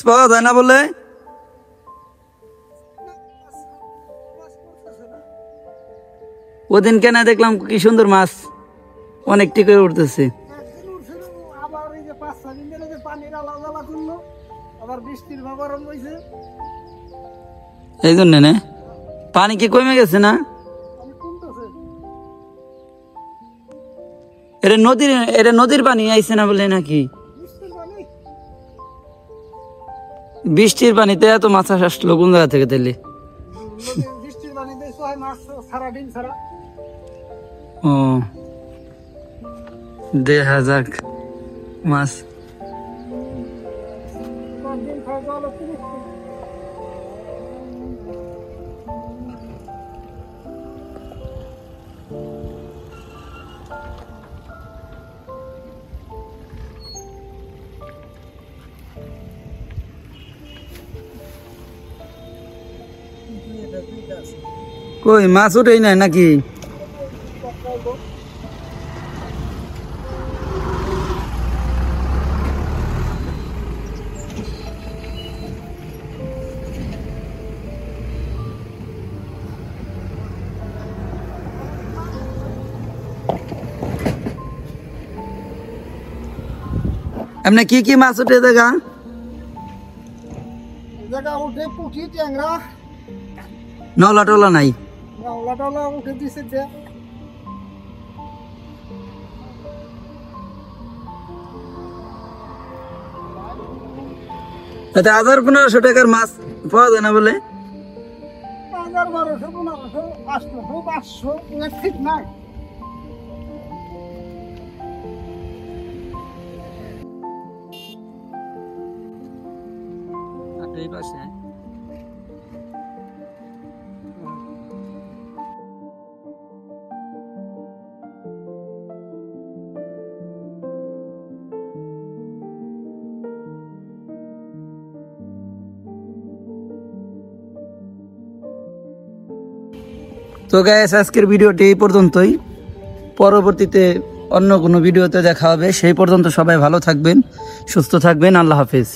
পাওয়া যায় না বলে ওদিন কেন দেখলাম কি সুন্দর মাছ অনেক টিকে উঠতেছে। এই জন্য না পানি কি কমে গেছে না? এটা নদীর পানি আইছে না বলে নাকি? বৃষ্টির পানিতে এত মাছ আসলো কোন জায়গা থেকে তাইলে? ও দেখা যাক মাছ। কই মাছ উঠেই নাই নাকি? এমনি কি কি মাছ উঠে দেখা? উঠে পুঁটি ট্যাংরা নলা টলা নাই? নলা টলা উঠে দিছে। তাতে ১,৫০০ টাকার মাছ পাওয়া যায় না বলে? ১,৫০০, ১৫০০, ৮০০, ৫০০ ঠিক নাই। এই পাশে তো গাইস আজকের ভিডিওটি এই পর্যন্তই। পরবর্তীতে অন্য কোনো ভিডিওতে দেখা হবে। সেই পর্যন্ত সবাই ভালো থাকবেন, সুস্থ থাকবেন। আল্লাহ হাফেজ।